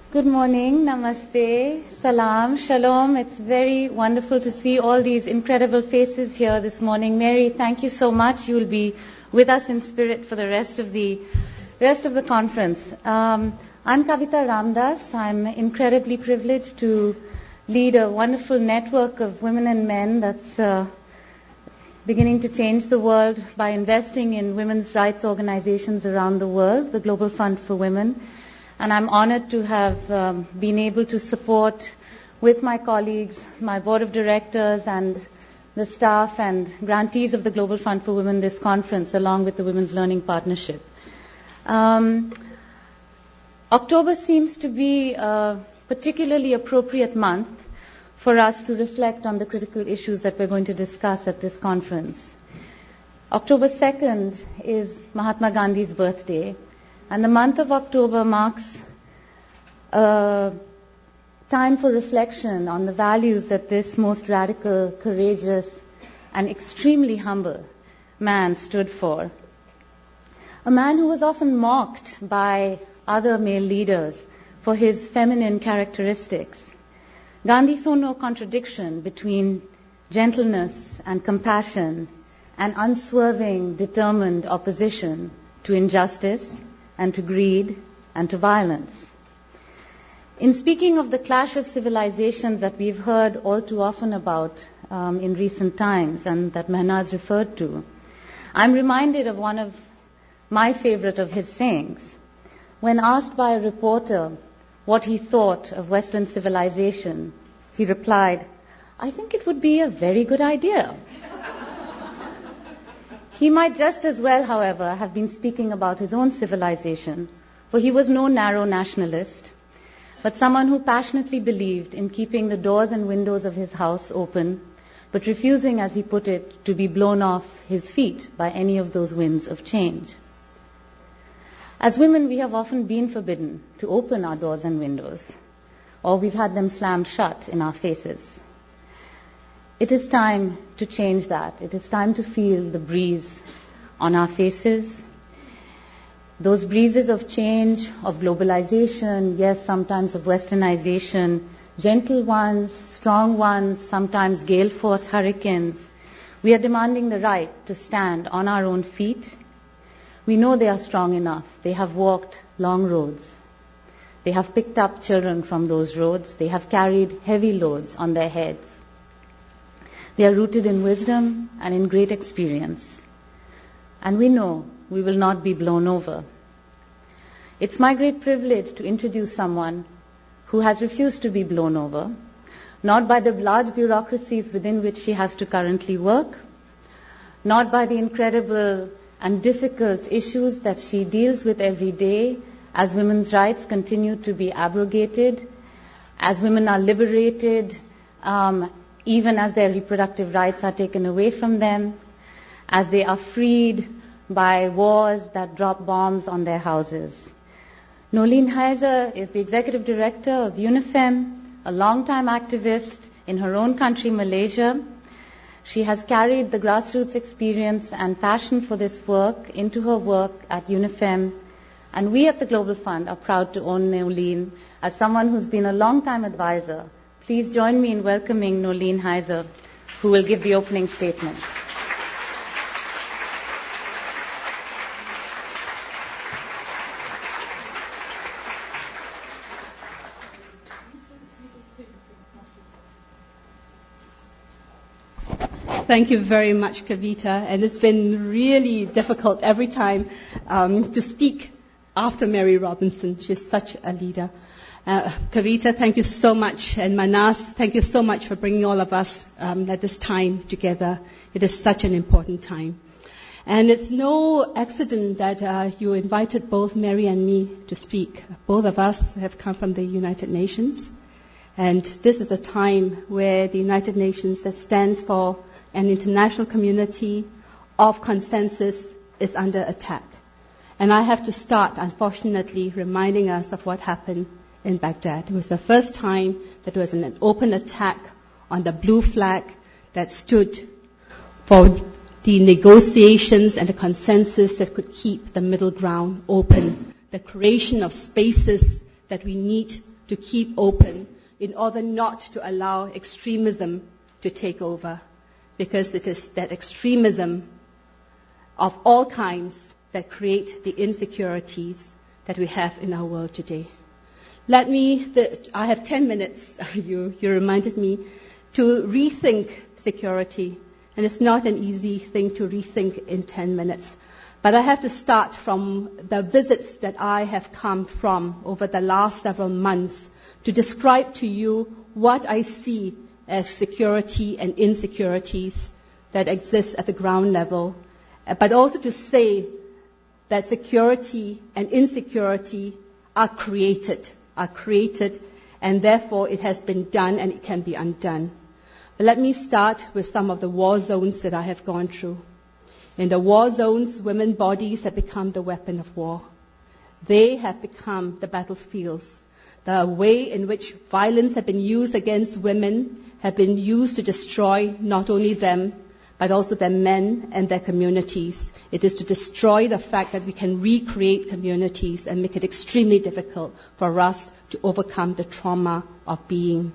Good morning, namaste, salam, shalom. It's very wonderful to see all these incredible faces here this morning. Mary, thank you so much. You will be with us in spirit for the rest of the conference. I'm Kavita Ramdas. I'm incredibly privileged to lead a wonderful network of women and men that's beginning to change the world by investing in women's rights organizations around the world, the Global Fund for Women. And I'm honored to have been able to support with my colleagues, my board of directors and the staff and grantees of the Global Fund for Women this conference, along with the Women's Learning Partnership. October seems to be a particularly appropriate month for us to reflect on the critical issues that we're going to discuss at this conference. October 2nd is Mahatma Gandhi's birthday. And the month of October marks a time for reflection on the values that this most radical, courageous, and extremely humble man stood for. A man who was often mocked by other male leaders for his feminine characteristics. Gandhi saw no contradiction between gentleness and compassion and unswerving, determined opposition to injustice and to greed, and to violence. In speaking of the clash of civilizations that we've heard all too often about in recent times, and that Mehnaz referred to, I'm reminded of one of my favorite of his sayings. When asked by a reporter what he thought of Western civilization, he replied, "I think it would be a very good idea." He might just as well, however, have been speaking about his own civilization, for he was no narrow nationalist, but someone who passionately believed in keeping the doors and windows of his house open, but refusing, as he put it, to be blown off his feet by any of those winds of change. As women, we have often been forbidden to open our doors and windows, or we've had them slammed shut in our faces. It is time to change that. It is time to feel the breeze on our faces. Those breezes of change, of globalization, yes, sometimes of westernization, gentle ones, strong ones, sometimes gale force hurricanes. We are demanding the right to stand on our own feet. We know they are strong enough. They have walked long roads. They have picked up children from those roads. They have carried heavy loads on their heads. They are rooted in wisdom and in great experience. And we know we will not be blown over. It's my great privilege to introduce someone who has refused to be blown over, not by the large bureaucracies within which she has to currently work, not by the incredible and difficult issues that she deals with every day as women's rights continue to be abrogated, as women are liberated, even as their reproductive rights are taken away from them, as they are freed by wars that drop bombs on their houses. Noeleen Heyzer is the executive director of UNIFEM, a longtime activist in her own country, Malaysia. She has carried the grassroots experience and passion for this work into her work at UNIFEM, and we at the Global Fund are proud to own Noeleen as someone who's been a long-time advisor. Please join me in welcoming Noeleen Heyzer, who will give the opening statement. Thank you very much, Kavita. And it's been really difficult every time to speak after Mary Robinson. She's such a leader. Kavita, thank you so much. And Mehnaz, thank you so much for bringing all of us at this time together. It is such an important time. And it's no accident that you invited both Mary and me to speak. Both of us have come from the United Nations. And this is a time where the United Nations, that stands for an international community of consensus, is under attack. And I have to start, unfortunately, reminding us of what happened in Baghdad. It was the first time that there was an open attack on the blue flag that stood for the negotiations and the consensus that could keep the middle ground open, the creation of spaces that we need to keep open in order not to allow extremism to take over, because it is that extremism of all kinds that create the insecurities that we have in our world today. I have 10 minutes, you reminded me, to rethink security. And it's not an easy thing to rethink in 10 minutes. But I have to start from the visits that I have come from over the last several months to describe to you what I see as security and insecurities that exist at the ground level, but also to say that security and insecurity are created, and therefore it has been done and it can be undone. But let me start with some of the war zones that I have gone through. In the war zones, women's bodies have become the weapon of war. They have become the battlefields. The way in which violence has been used against women have been used to destroy not only them, but also their men and their communities. It is to destroy the fact that we can recreate communities and make it extremely difficult for us to overcome the trauma of being.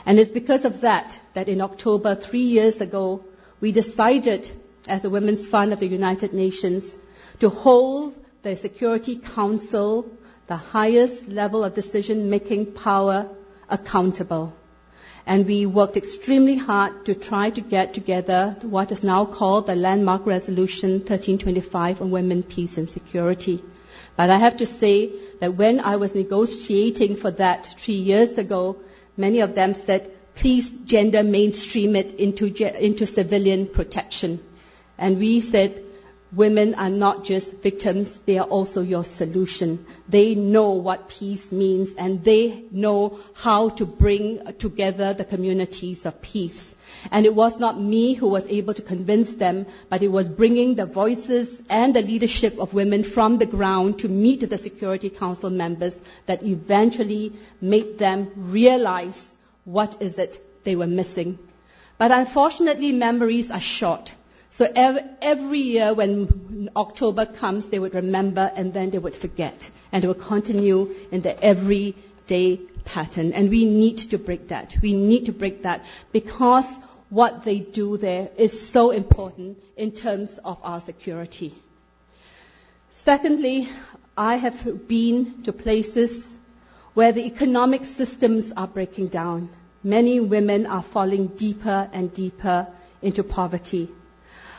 And it's because of that in October 3 years ago, we decided as the Women's Fund of the United Nations to hold the Security Council, the highest level of decision-making power, accountable. And we worked extremely hard to try to get together what is now called the Landmark Resolution 1325 on Women, Peace and Security. But I have to say that when I was negotiating for that 3 years ago, many of them said, please gender mainstream it into civilian protection. And we said, women are not just victims, they are also your solution. They know what peace means, and they know how to bring together the communities of peace. And it was not me who was able to convince them, but it was bringing the voices and the leadership of women from the ground to meet with the Security Council members that eventually made them realize what is it they were missing. But unfortunately, memories are short. So every year when October comes, they would remember and then they would forget. And it would continue in the everyday pattern. And we need to break that. We need to break that because what they do there is so important in terms of our security. Secondly, I have been to places where the economic systems are breaking down. Many women are falling deeper and deeper into poverty.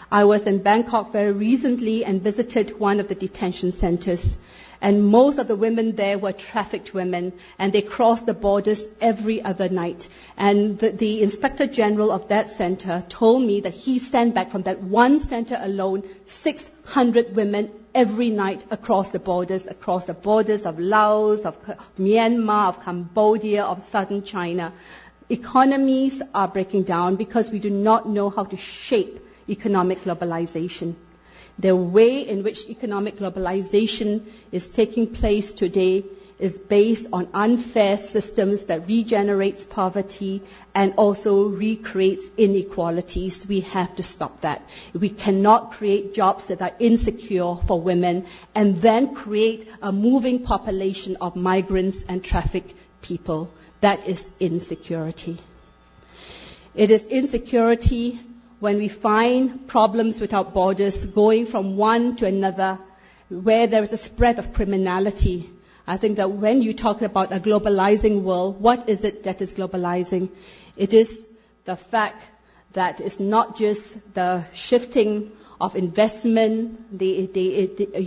I was in Bangkok very recently and visited one of the detention centers. And most of the women there were trafficked women, and they crossed the borders every other night. And the Inspector General of that center told me that he sent back from that one center alone 600 women every night across the borders of Laos, of Myanmar, of Cambodia, of southern China. Economies are breaking down because we do not know how to shape economic globalization. The way in which economic globalization is taking place today is based on unfair systems that regenerates poverty and also recreates inequalities. We have to stop that. We cannot create jobs that are insecure for women and then create a moving population of migrants and trafficked people. That is insecurity. It is insecurity when we find problems without borders going from one to another, where there is a spread of criminality. I think that when you talk about a globalizing world, what is it that is globalizing? It is the fact that it's not just the shifting of investment,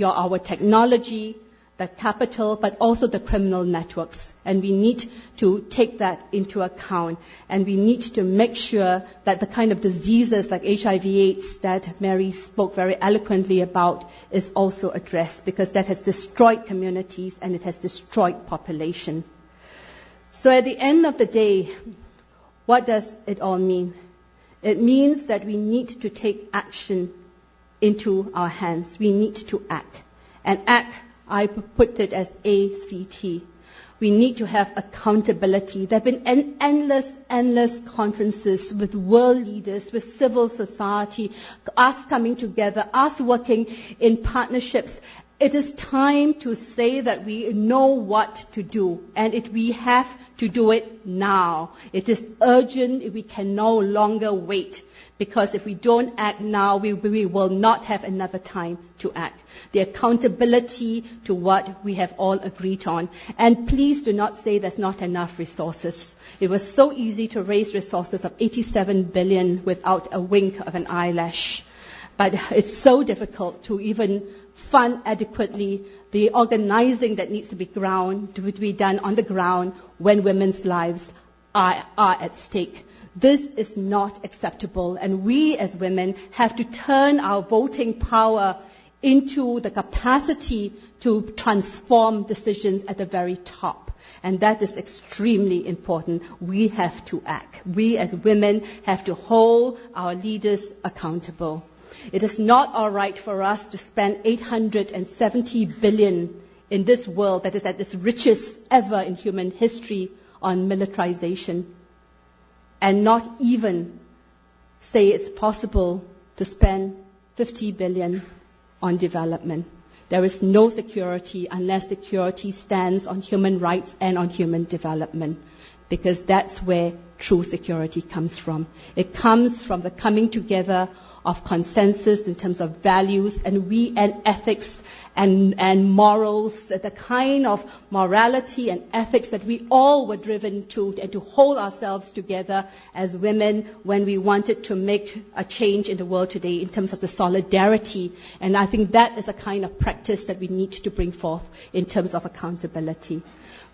our technology, the capital, but also the criminal networks. And we need to take that into account. And we need to make sure that the kind of diseases like HIV/AIDS that Mary spoke very eloquently about is also addressed, because that has destroyed communities and it has destroyed population. So at the end of the day, what does it all mean? It means that we need to take action into our hands. We need to act. And act, I put it as ACT. We need to have accountability. There have been endless conferences with world leaders, with civil society, us coming together, us working in partnerships It is time to say that we know what to do, and we have to do it now. It is urgent. We can no longer wait, because if we don't act now, we will not have another time to act. The accountability to what we have all agreed on. And please do not say there's not enough resources. It was so easy to raise resources of 87 billion without a wink of an eyelash. But it's so difficult to even fund adequately the organizing that needs to be done on the ground when women's lives are at stake. This is not acceptable, and we as women have to turn our voting power into the capacity to transform decisions at the very top. And that is extremely important. We have to act. We as women have to hold our leaders accountable. It is not all right for us to spend 870 billion in this world that is at its richest ever in human history on militarization, and not even say it's possible to spend 50 billion on development. There is no security unless security stands on human rights and on human development, because that's where true security comes from. It comes from the coming together of consensus in terms of values and ethics and morals, the kind of morality and ethics that we all were driven to, and to hold ourselves together as women when we wanted to make a change in the world today in terms of the solidarity. And I think that is a kind of practice that we need to bring forth in terms of accountability.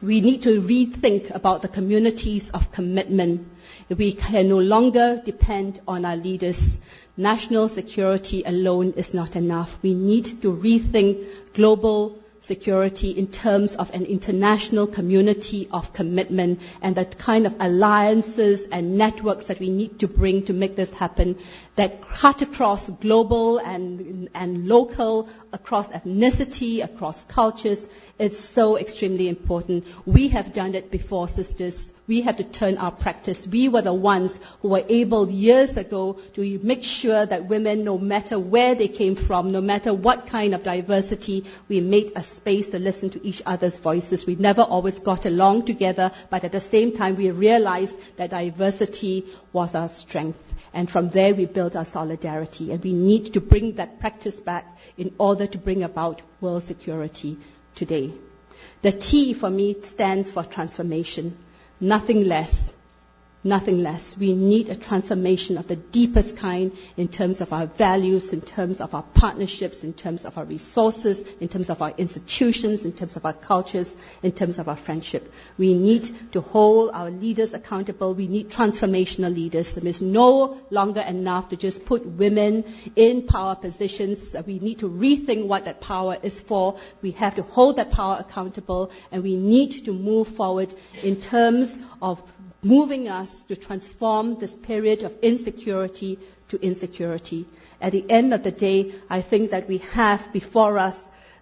We need to rethink about the communities of commitment. We can no longer depend on our leaders. National security alone is not enough. We need to rethink global security in terms of an international community of commitment, and the kind of alliances and networks that we need to bring to make this happen, that cut across global and local, across ethnicity, across cultures. It's so extremely important. We have done it before, sisters. We have to turn our practice. We were the ones who were able years ago to make sure that women, no matter where they came from, no matter what kind of diversity, we made a space to listen to each other's voices. We never always got along together, but at the same time we realized that diversity was our strength. And from there we built our solidarity. And we need to bring that practice back in order to bring about world security today. The T for me stands for transformation. Nothing less. Nothing less. We need a transformation of the deepest kind in terms of our values, in terms of our partnerships, in terms of our resources, in terms of our institutions, in terms of our cultures, in terms of our friendship. We need to hold our leaders accountable. We need transformational leaders. It is no longer enough to just put women in power positions. We need to rethink what that power is for. We have to hold that power accountable, and we need to move forward in terms of moving us to transform this period of insecurity to insecurity. At the end of the day, I think that we have before us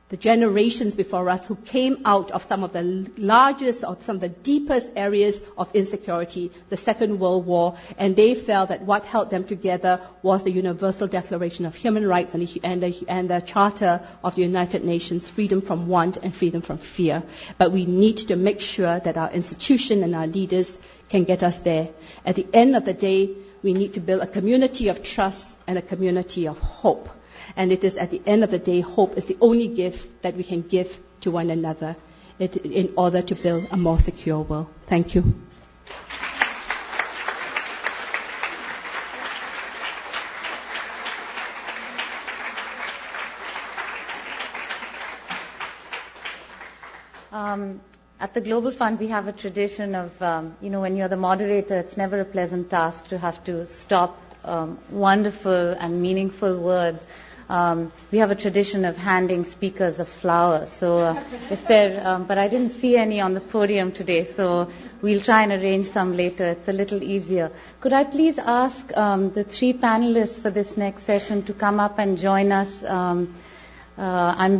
the generations before us who came out of some of the largest or some of the deepest areas of insecurity, the Second World War, and they felt that what held them together was the Universal Declaration of Human Rights and the Charter of the United Nations, freedom from want and freedom from fear. But we need to make sure that our institution and our leaders can get us there. At the end of the day, we need to build a community of trust and a community of hope. And it is at the end of the day, hope is the only gift that we can give to one another in order to build a more secure world. Thank you. At the Global Fund, we have a tradition of, when you're the moderator, it's never a pleasant task to have to stop wonderful and meaningful words. We have a tradition of handing speakers a flower. So but I didn't see any on the podium today, so we'll try and arrange some later. It's a little easier. Could I please ask the three panelists for this next session to come up and join us? I'm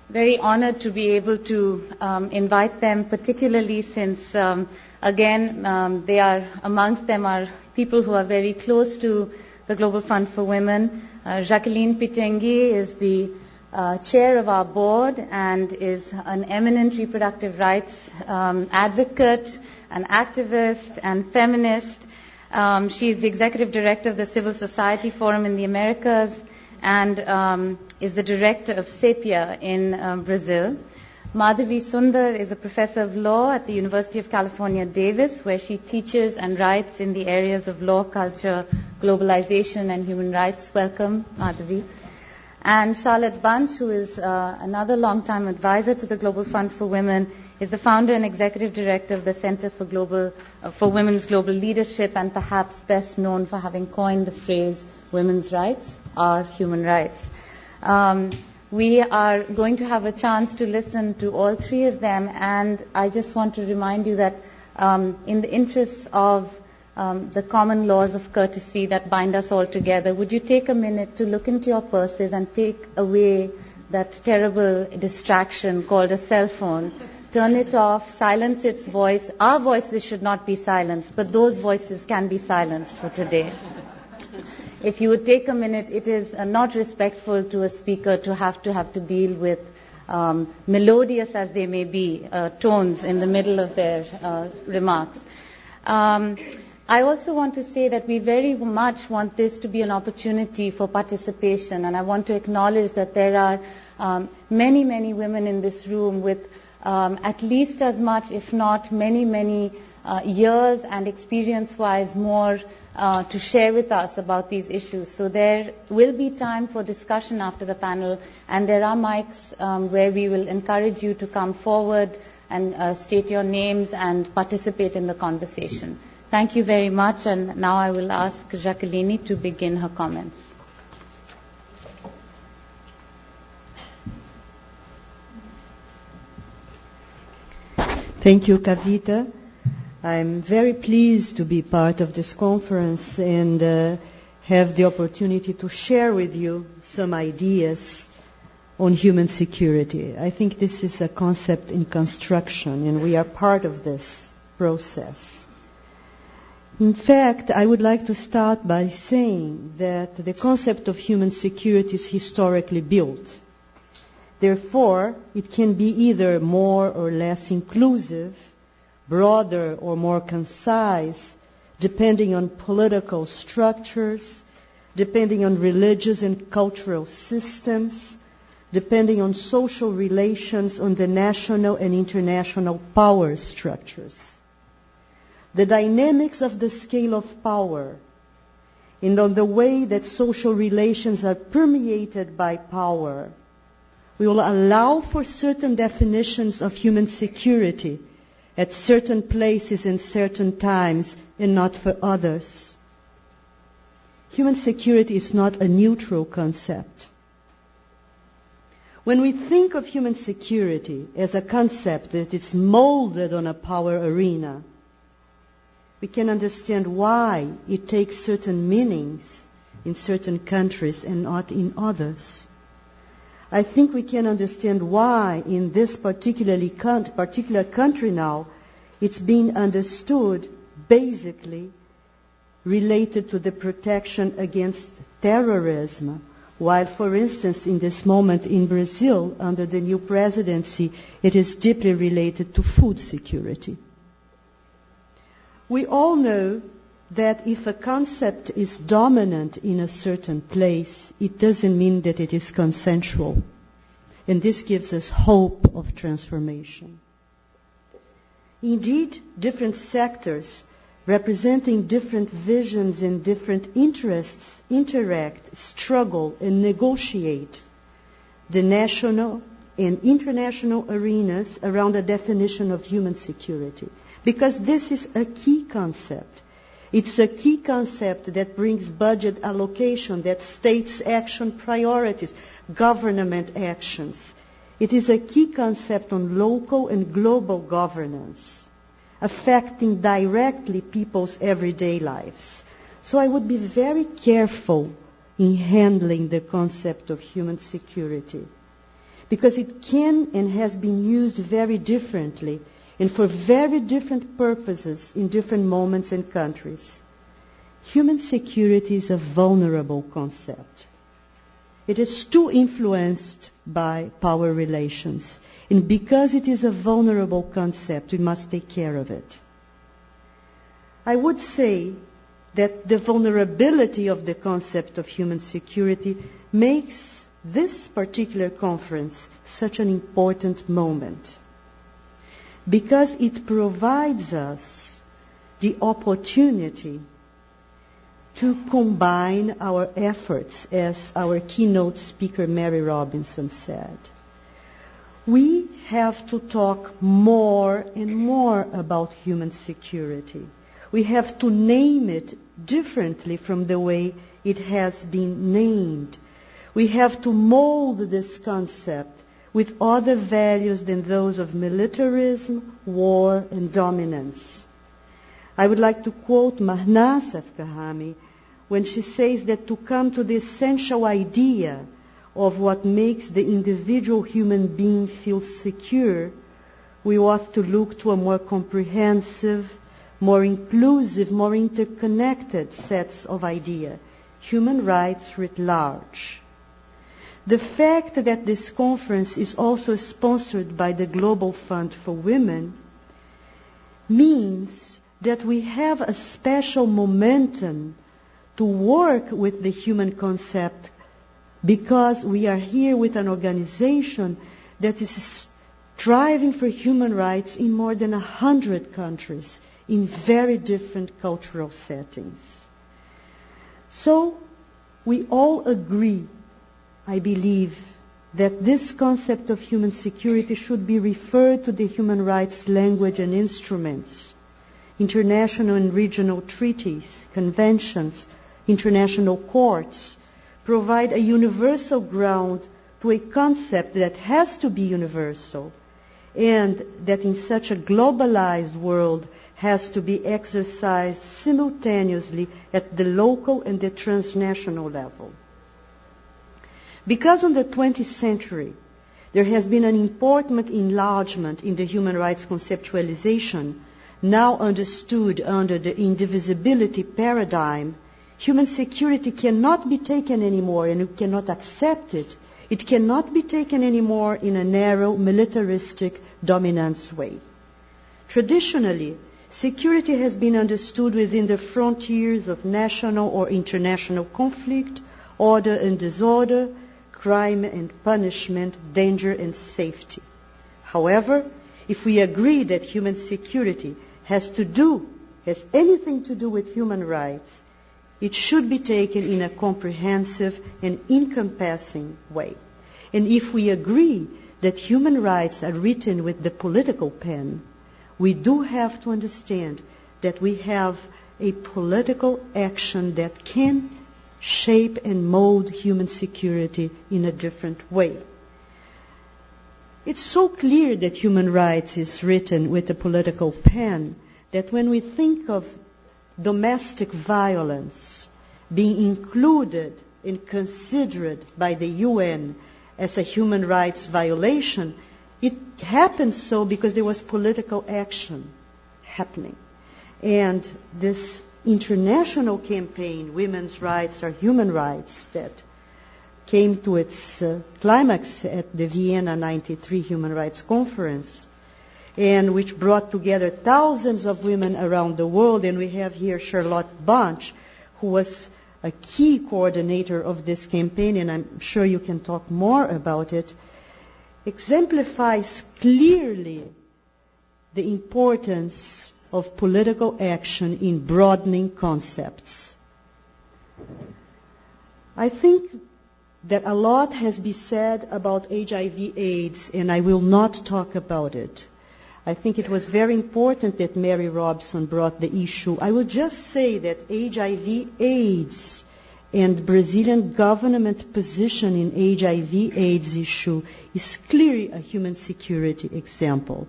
very honored to be able to invite them, particularly since, they are, amongst them are people who are very close to the Global Fund for Women. Jacqueline Pitanguy is the chair of our board and is an eminent reproductive rights advocate, an activist, and feminist. She is the executive director of the Civil Society Forum in the Americas and is the director of CEPIA in Brazil. Madhavi Sunder is a professor of law at the University of California, Davis, where she teaches and writes in the areas of law, culture, globalization, and human rights. Welcome, Madhavi. And Charlotte Bunch, who is another long-time advisor to the Global Fund for Women, is the founder and executive director of the Center for Women's Global Leadership, and perhaps best known for having coined the phrase, women's rights are human rights. We are going to have a chance to listen to all three of them, and I just want to remind you that in the interests of the common laws of courtesy that bind us all together, would you take a minute to look into your purses and take away that terrible distraction called a cell phone, turn it off, silence its voice. Our voices should not be silenced, but those voices can be silenced for today. If you would take a minute, it is not respectful to a speaker to have to deal with melodious as they may be tones in the middle of their remarks. I also want to say that we very much want this to be an opportunity for participation, and I want to acknowledge that there are many, many women in this room with at least as much, if not many years and experience-wise more to share with us about these issues. So there will be time for discussion after the panel, and there are mics where we will encourage you to come forward and state your names and participate in the conversation. Thank you very much, and now I will ask Jacqueline to begin her comments. Thank you, Kavita. I'm very pleased to be part of this conference and have the opportunity to share with you some ideas on human security. I think this is a concept in construction, and we are part of this process. In fact, I would like to start by saying that the concept of human security is historically built. Therefore, it can be either more or less inclusive, broader or more concise, depending on political structures, depending on religious and cultural systems, depending on social relations, on the national and international power structures. The dynamics of the scale of power and on the way that social relations are permeated by power will allow for certain definitions of human security at certain places and certain times and not for others. Human security is not a neutral concept. When we think of human security as a concept that is molded on a power arena, we can understand why it takes certain meanings in certain countries and not in others. I think we can understand why in this particular country now it's being understood basically related to the protection against terrorism, while, for instance, in this moment in Brazil, under the new presidency, it is deeply related to food security. We all know that if a concept is dominant in a certain place, it doesn't mean that it is consensual. And this gives us hope of transformation. Indeed, different sectors representing different visions and different interests interact, struggle, and negotiate the national and international arenas around a definition of human security. Because this is a key concept. It's a key concept that brings budget allocation, that states action priorities, government actions. It is a key concept on local and global governance, affecting directly people's everyday lives. So I would be very careful in handling the concept of human security, because it can and has been used very differently and for very different purposes in different moments and countries. Human security is a vulnerable concept. it is too influenced by power relations. And because it is a vulnerable concept, we must take care of it. I would say that the vulnerability of the concept of human security makes this particular conference such an important moment, because it provides us the opportunity to combine our efforts, as our keynote speaker Mary Robinson said. We have to talk more and more about human security. We have to name it differently from the way it has been named. We have to mold this concept with other values than those of militarism, war, and dominance. I would like to quote Mahnaz Afkahami when she says that to come to the essential idea of what makes the individual human being feel secure, we ought to look to a more comprehensive, more inclusive, more interconnected sets of ideas, human rights writ large. The fact that this conference is also sponsored by the Global Fund for Women means that we have a special momentum to work with the human concept, because we are here with an organization that is striving for human rights in more than 100 countries in very different cultural settings. So we all agree, I believe, that this concept of human security should be referred to the human rights language and instruments, international and regional treaties, conventions, international courts, provide a universal ground to a concept that has to be universal, and that in such a globalized world has to be exercised simultaneously at the local and the transnational level. Because in the 20th century, there has been an important enlargement in the human rights conceptualization, now understood under the indivisibility paradigm, human security cannot be taken anymore, and we cannot accept it. It cannot be taken anymore in a narrow, militaristic, dominance way. Traditionally, security has been understood within the frontiers of national or international conflict, order and disorder, crime and punishment, danger and safety. However, if we agree that human security has anything to do with human rights, it should be taken in a comprehensive and encompassing way. And if we agree that human rights are written with the political pen, we do have to understand that we have a political action that can shape and mold human security in a different way. It's so clear that human rights is written with a political pen that when we think of domestic violence being included and considered by the UN as a human rights violation, it happened so because there was political action happening. And this international campaign, Women's Rights are Human Rights, that came to its climax at the Vienna 93 Human Rights Conference, and which brought together thousands of women around the world. And we have here Charlotte Bunch, who was a key coordinator of this campaign, and I'm sure you can talk more about it, exemplifies clearly the importance of political action in broadening concepts. I think that a lot has been said about HIV/AIDS, and I will not talk about it. I think it was very important that Mary Robson brought the issue. I will just say that HIV/AIDS and Brazilian government position in HIV/AIDS issue is clearly a human security example,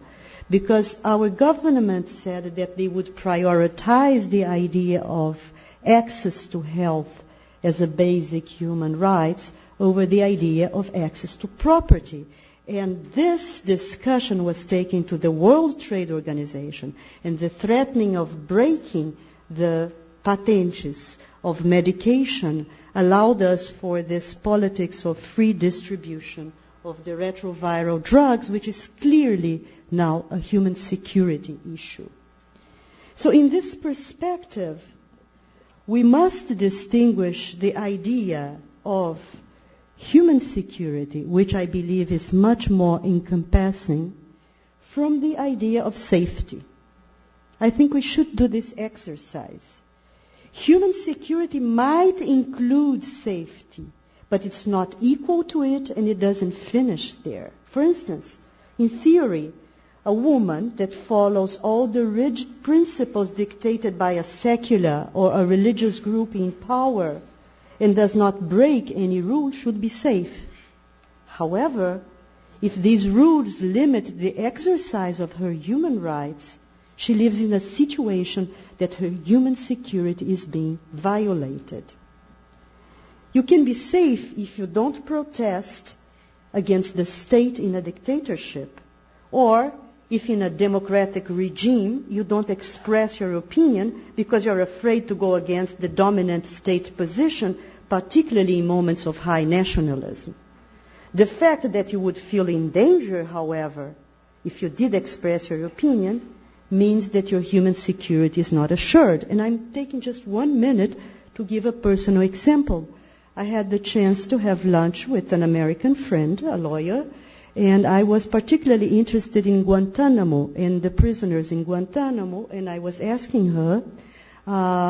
because our government said that they would prioritize the idea of access to health as a basic human right over the idea of access to property. And this discussion was taken to the World Trade Organization, and the threatening of breaking the patentes of medication allowed us for this politics of free distribution of the retroviral drugs, which is clearly now a human security issue. So in this perspective, we must distinguish the idea of human security, which I believe is much more encompassing, from the idea of safety. I think we should do this exercise. Human security might include safety, but it's not equal to it, and it doesn't finish there. For instance, in theory, a woman that follows all the rigid principles dictated by a secular or a religious group in power and does not break any rule should be safe. However, if these rules limit the exercise of her human rights, she lives in a situation that her human security is being violated. You can be safe if you don't protest against the state in a dictatorship, or if in a democratic regime you don't express your opinion because you're afraid to go against the dominant state position, particularly in moments of high nationalism. The fact that you would feel in danger, however, if you did express your opinion, means that your human security is not assured. And I'm taking just 1 minute to give a personal example. I had the chance to have lunch with an American friend, a lawyer, and I was particularly interested in Guantanamo and the prisoners in Guantanamo, and I was asking her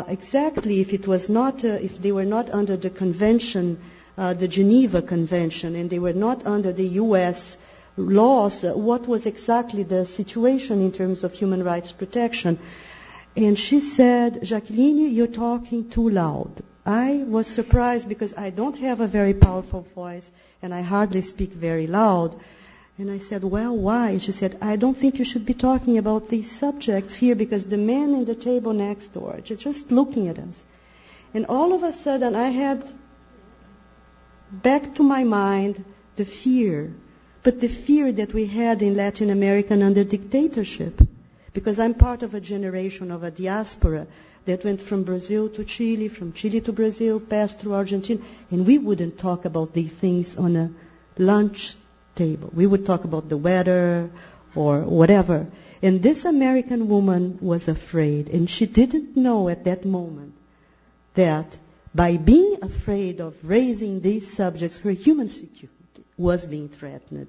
exactly if if they were not under the convention, the Geneva Convention, and they were not under the U.S. laws, what was exactly the situation in terms of human rights protection. And she said, "Jacqueline, you're talking too loud." I was surprised because I don't have a very powerful voice and I hardly speak very loud. And I said, "Well, why?" She said, "I don't think you should be talking about these subjects here because the man in the table next door, just looking at us." And all of a sudden I had back to my mind the fear, but the fear that we had in Latin America under dictatorship. Because I'm part of a generation of a diaspora that went from Brazil to Chile, from Chile to Brazil, passed through Argentina, and we wouldn't talk about these things on a lunch table. We would talk about the weather or whatever. And this American woman was afraid, and she didn't know at that moment that by being afraid of raising these subjects, her human security was being threatened.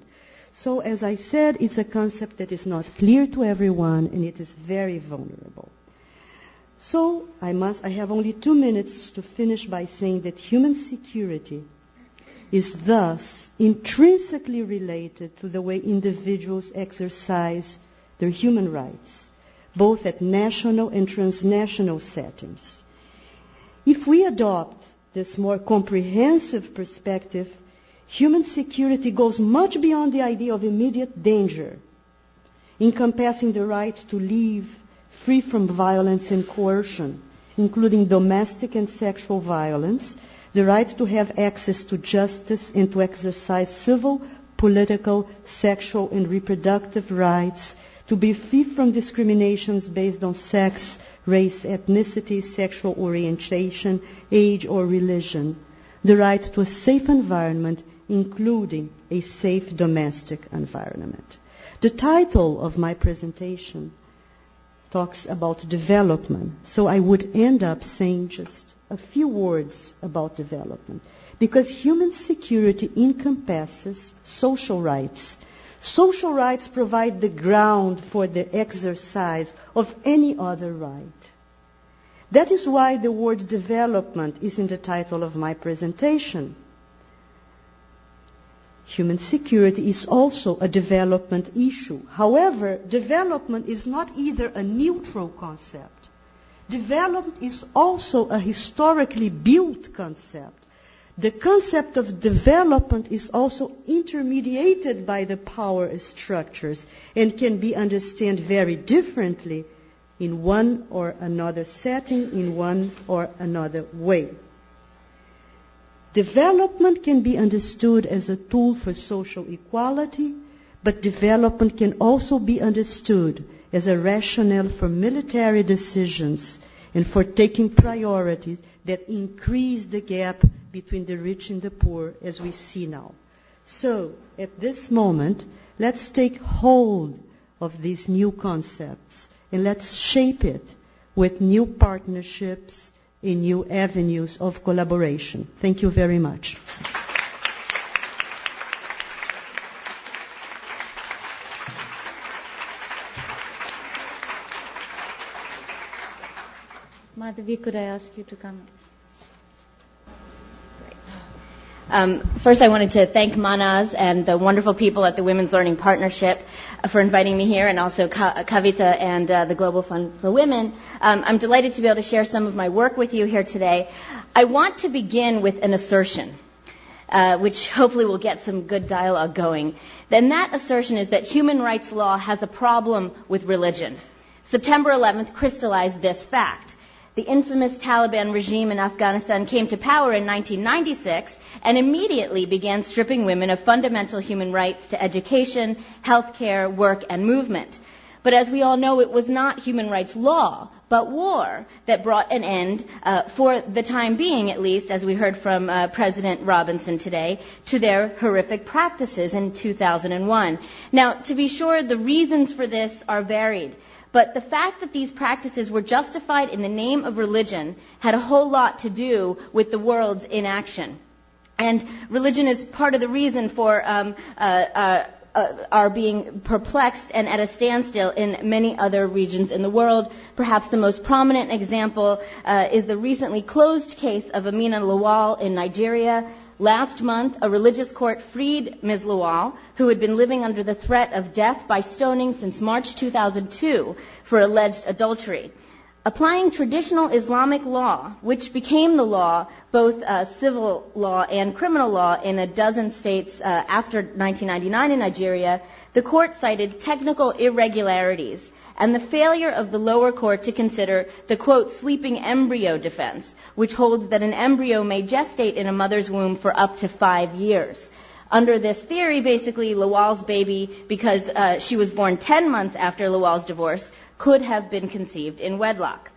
So, as I said, it's a concept that is not clear to everyone, and it is very vulnerable. So, I have only 2 minutes to finish by saying that human security is thus intrinsically related to the way individuals exercise their human rights, both at national and transnational settings. If we adopt this more comprehensive perspective, human security goes much beyond the idea of immediate danger, encompassing the right to live free from violence and coercion, including domestic and sexual violence, the right to have access to justice and to exercise civil, political, sexual, and reproductive rights, to be free from discriminations based on sex, race, ethnicity, sexual orientation, age, or religion, the right to a safe environment, including a safe domestic environment. The title of my presentation talks about development, so I would end up saying just a few words about development, because human security encompasses social rights. Social rights provide the ground for the exercise of any other right. That is why the word development is in the title of my presentation. Human security is also a development issue. However, development is not either a neutral concept. Development is also a historically built concept. The concept of development is also intermediated by the power structures and can be understood very differently in one or another setting, in one or another way. Development can be understood as a tool for social equality, but development can also be understood as a rationale for military decisions and for taking priorities that increase the gap between the rich and the poor as we see now. So, at this moment, let's take hold of these new concepts and let's shape it with new partnerships in new avenues of collaboration. Thank you very much. Madhavi, could I ask you to come? First, I wanted to thank Manaz and the wonderful people at the Women's Learning Partnership for inviting me here, and also Kavita and the Global Fund for Women. I'm delighted to be able to share some of my work with you here today. I want to begin with an assertion, which hopefully will get some good dialogue going. Then that assertion is that human rights law has a problem with religion. September 11th crystallized this fact. The infamous Taliban regime in Afghanistan came to power in 1996 and immediately began stripping women of fundamental human rights to education, health care, work, and movement. But as we all know, it was not human rights law, but war that brought an end, for the time being at least, as we heard from President Robinson today, to their horrific practices in 2001. Now, to be sure, the reasons for this are varied. But the fact that these practices were justified in the name of religion had a whole lot to do with the world's inaction. And religion is part of the reason for our being perplexed and at a standstill in many other regions in the world. Perhaps the most prominent example is the recently closed case of Amina Lawal in Nigeria. Last month, a religious court freed Ms. Lawal, who had been living under the threat of death by stoning since March 2002 for alleged adultery. Applying traditional Islamic law, which became the law, both civil law and criminal law, in a dozen states after 1999 in Nigeria, the court cited technical irregularities and the failure of the lower court to consider the, quote, sleeping embryo defense, which holds that an embryo may gestate in a mother's womb for up to 5 years. Under this theory, basically, Lawal's baby, because she was born 10 months after Lawal's divorce, could have been conceived in wedlock.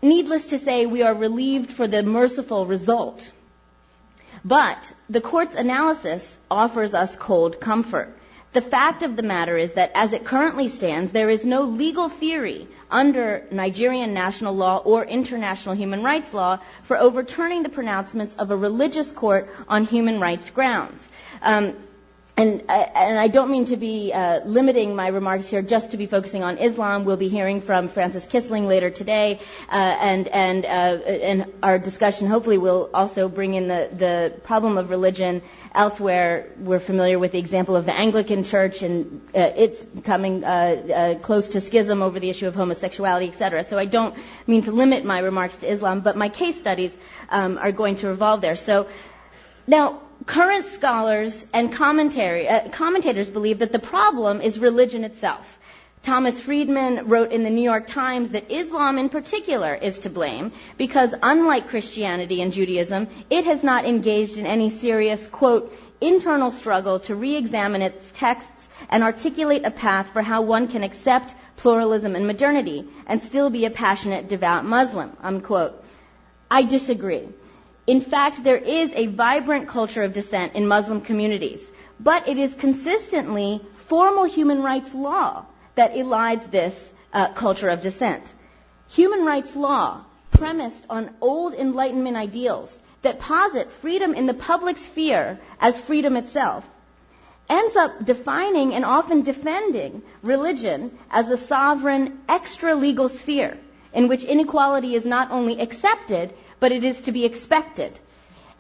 Needless to say, we are relieved for the merciful result. But the court's analysis offers us cold comfort. The fact of the matter is that as it currently stands, there is no legal theory under Nigerian national law or international human rights law for overturning the pronouncements of a religious court on human rights grounds. And I don't mean to be limiting my remarks here just to be focusing on Islam. We'll be hearing from Francis Kissling later today, and our discussion hopefully will also bring in the problem of religion elsewhere. We're familiar with the example of the Anglican Church, and it's becoming close to schism over the issue of homosexuality, etc. So I don't mean to limit my remarks to Islam, but my case studies are going to revolve there. So now, current scholars and commentators believe that the problem is religion itself. Thomas Friedman wrote in the New York Times that Islam in particular is to blame because, unlike Christianity and Judaism, it has not engaged in any serious, quote, internal struggle to re-examine its texts and articulate a path for how one can accept pluralism and modernity and still be a passionate, devout Muslim, unquote. I disagree. In fact, there is a vibrant culture of dissent in Muslim communities, but it is consistently formal human rights law that elides this culture of dissent. Human rights law, premised on old Enlightenment ideals that posit freedom in the public sphere as freedom itself, ends up defining and often defending religion as a sovereign extra-legal sphere in which inequality is not only accepted, but it is to be expected.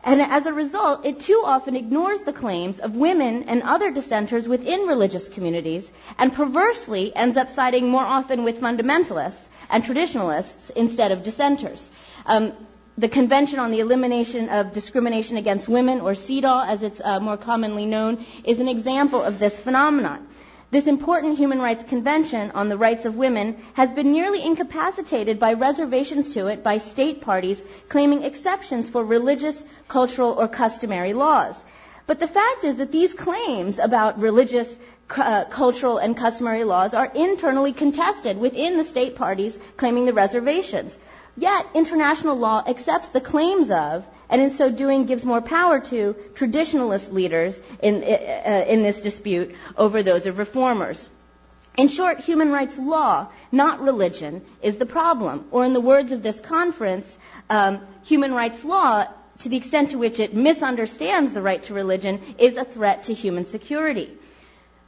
And as a result, it too often ignores the claims of women and other dissenters within religious communities, and perversely ends up siding more often with fundamentalists and traditionalists instead of dissenters. The Convention on the Elimination of Discrimination Against Women, or Cedaw as it's more commonly known, is an example of this phenomenon. This important human rights convention on the rights of women has been nearly incapacitated by reservations to it by state parties claiming exceptions for religious, cultural, or customary laws. But the fact is that these claims about religious, cultural and customary laws are internally contested within the state parties claiming the reservations. Yet, international law accepts the claims of, and in so doing gives more power to, traditionalist leaders in this dispute over those of reformers. In short, human rights law, not religion, is the problem. Or in the words of this conference, human rights law, to the extent to which it misunderstands the right to religion, is a threat to human security.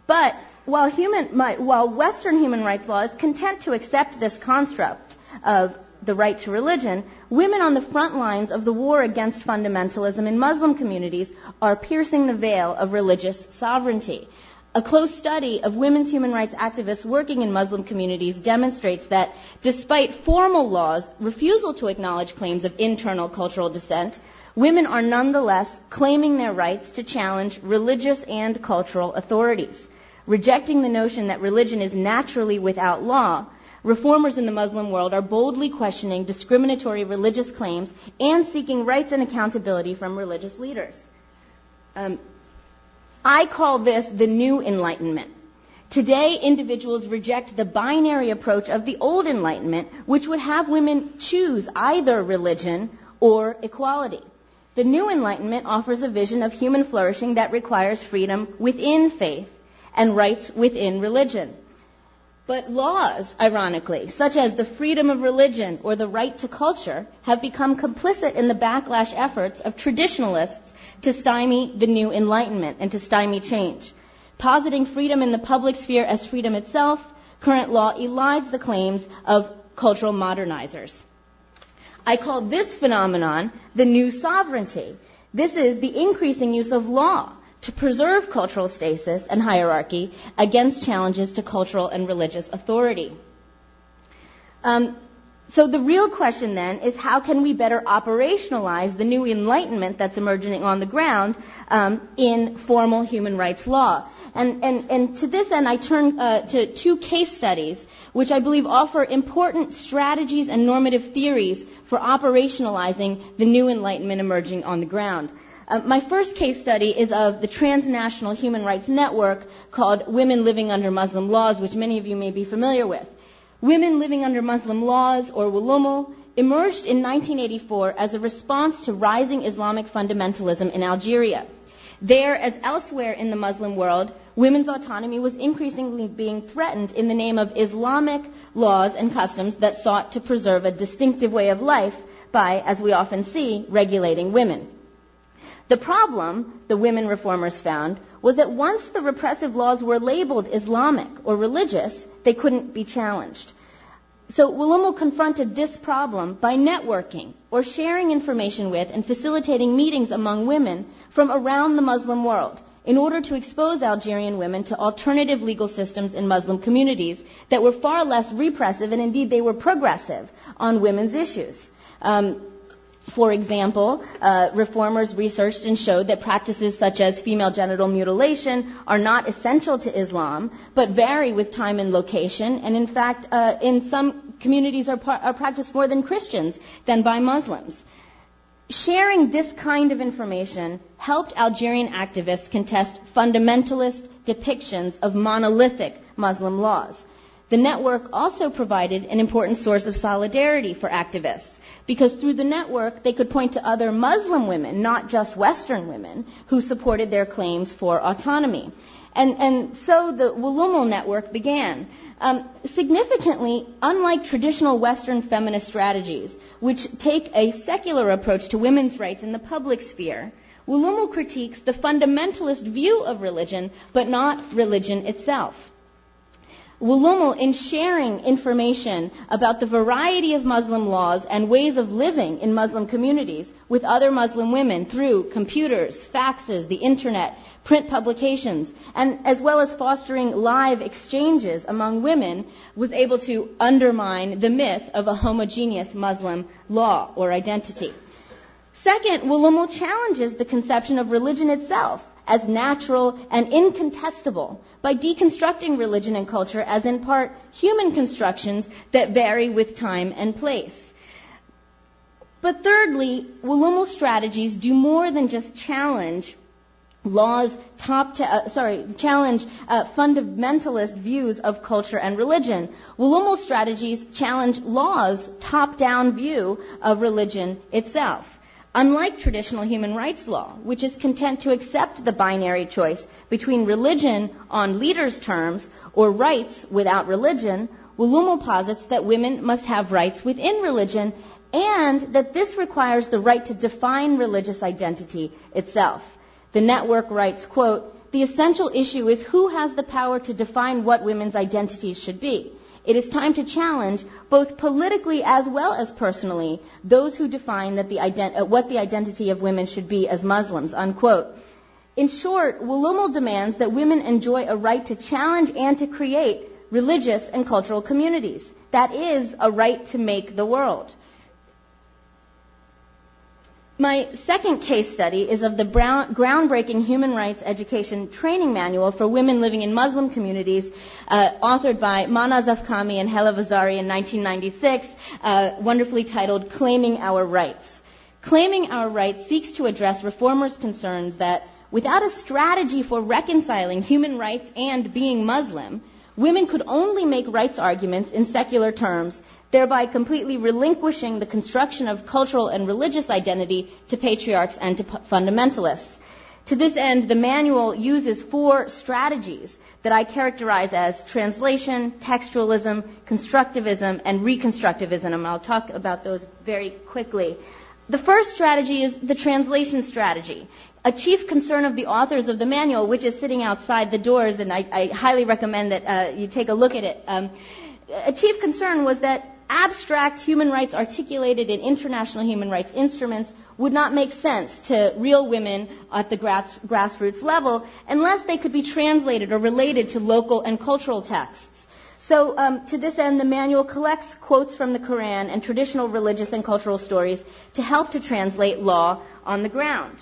But while Western human rights law is content to accept this construct of the right to religion, women on the front lines of the war against fundamentalism in Muslim communities are piercing the veil of religious sovereignty. A close study of women's human rights activists working in Muslim communities demonstrates that despite formal law's refusal to acknowledge claims of internal cultural dissent, women are nonetheless claiming their rights to challenge religious and cultural authorities. Rejecting the notion that religion is naturally without law, reformers in the Muslim world are boldly questioning discriminatory religious claims and seeking rights and accountability from religious leaders. I call this the new Enlightenment. Today, individuals reject the binary approach of the old Enlightenment, which would have women choose either religion or equality. The new Enlightenment offers a vision of human flourishing that requires freedom within faith and rights within religion. But laws, ironically, such as the freedom of religion or the right to culture, have become complicit in the backlash efforts of traditionalists to stymie the new Enlightenment and to stymie change. Positing freedom in the public sphere as freedom itself, current law elides the claims of cultural modernizers. I call this phenomenon the new sovereignty. This is the increasing use of law to preserve cultural stasis and hierarchy against challenges to cultural and religious authority. So the real question then is, how can we better operationalize the new Enlightenment that's emerging on the ground in formal human rights law? And to this end, I turn to two case studies which I believe offer important strategies and normative theories for operationalizing the new Enlightenment emerging on the ground. My first case study is of the transnational human rights network called Women Living Under Muslim Laws, which many of you may be familiar with. Women Living Under Muslim Laws, or WLUML, emerged in 1984 as a response to rising Islamic fundamentalism in Algeria. There, as elsewhere in the Muslim world, women's autonomy was increasingly being threatened in the name of Islamic laws and customs that sought to preserve a distinctive way of life by, as we often see, regulating women. The problem, the women reformers found, was that once the repressive laws were labeled Islamic or religious, they couldn't be challenged. So WLUML confronted this problem by networking or sharing information with and facilitating meetings among women from around the Muslim world in order to expose Algerian women to alternative legal systems in Muslim communities that were far less repressive, and indeed they were progressive on women's issues. For example, reformers researched and showed that practices such as female genital mutilation are not essential to Islam, but vary with time and location, and in fact, in some communities are practiced more than Christians than by Muslims. Sharing this kind of information helped Algerian activists contest fundamentalist depictions of monolithic Muslim laws. The network also provided an important source of solidarity for activists, because through the network they could point to other Muslim women, not just Western women, who supported their claims for autonomy. And so the WLUML network began. Significantly, unlike traditional Western feminist strategies, which take a secular approach to women's rights in the public sphere, WLUML critiques the fundamentalist view of religion, but not religion itself. WLUML, in sharing information about the variety of Muslim laws and ways of living in Muslim communities with other Muslim women through computers, faxes, the internet, print publications, and as well as fostering live exchanges among women, was able to undermine the myth of a homogeneous Muslim law or identity. Second, WLUML challenges the conception of religion itself as natural and incontestable by deconstructing religion and culture as in part human constructions that vary with time and place. But thirdly, WLUML strategies do more than just challenge Laws challenge fundamentalist views of culture and religion. Wulumo strategies challenge laws' top-down view of religion itself. Unlike traditional human rights law, which is content to accept the binary choice between religion on leaders' terms or rights without religion, Wulumo posits that women must have rights within religion and that this requires the right to define religious identity itself. The network writes, quote, "The essential issue is who has the power to define what women's identities should be. It is time to challenge, both politically as well as personally, those who define that what the identity of women should be as Muslims," unquote. In short, Wulumo demands that women enjoy a right to challenge and to create religious and cultural communities. That is a right to make the world. My second case study is of the groundbreaking human rights education training manual for women living in Muslim communities, authored by Mana Zafkami and Hela Vazari in 1996, wonderfully titled Claiming Our Rights. Claiming Our Rights seeks to address reformers' concerns that without a strategy for reconciling human rights and being Muslim, women could only make rights arguments in secular terms, thereby completely relinquishing the construction of cultural and religious identity to patriarchs and to fundamentalists. To this end, the manual uses 4 strategies that I characterize as translation, textualism, constructivism, and reconstructivism, and I'll talk about those very quickly. The first strategy is the translation strategy. A chief concern of the authors of the manual, which is sitting outside the doors, and I highly recommend that you take a look at it, a chief concern was that abstract human rights articulated in international human rights instruments would not make sense to real women at the grassroots level unless they could be translated or related to local and cultural texts. So to this end, the manual collects quotes from the Quran and traditional religious and cultural stories to help to translate law on the ground.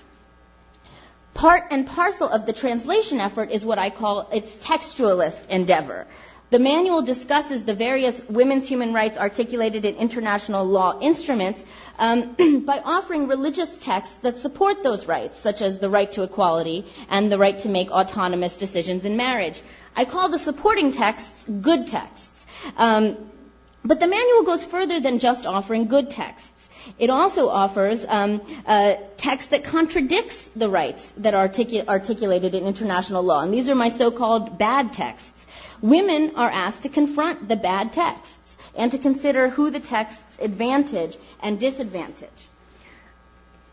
Part and parcel of the translation effort is what I call its textualist endeavor. The manual discusses the various women's human rights articulated in international law instruments by offering religious texts that support those rights, such as the right to equality and the right to make autonomous decisions in marriage. I call the supporting texts good texts. But the manual goes further than just offering good texts. It also offers text that contradicts the rights that are articulated in international law, and these are my so-called bad texts. Women are asked to confront the bad texts and to consider who the texts advantage and disadvantage.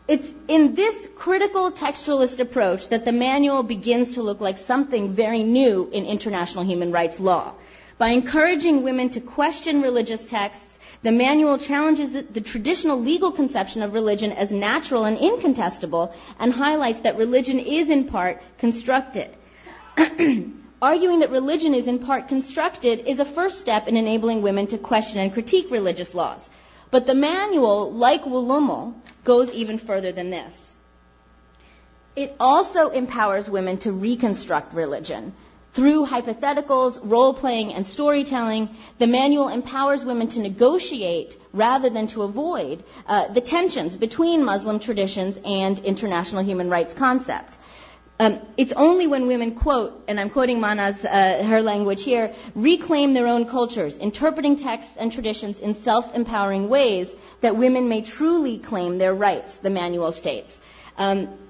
It's in this critical textualist approach that the manual begins to look like something very new in international human rights law. By encouraging women to question religious texts, the manual challenges the traditional legal conception of religion as natural and incontestable and highlights that religion is in part constructed. Arguing that religion is in part constructed is a first step in enabling women to question and critique religious laws. But the manual, like Wulumo, goes even further than this. It also empowers women to reconstruct religion. Through hypotheticals, role-playing, and storytelling, the manual empowers women to negotiate rather than to avoid the tensions between Muslim traditions and international human rights concept. It's only when women quote, and I'm quoting Mana's, her language here, reclaim their own cultures, interpreting texts and traditions in self-empowering ways that women may truly claim their rights, the manual states.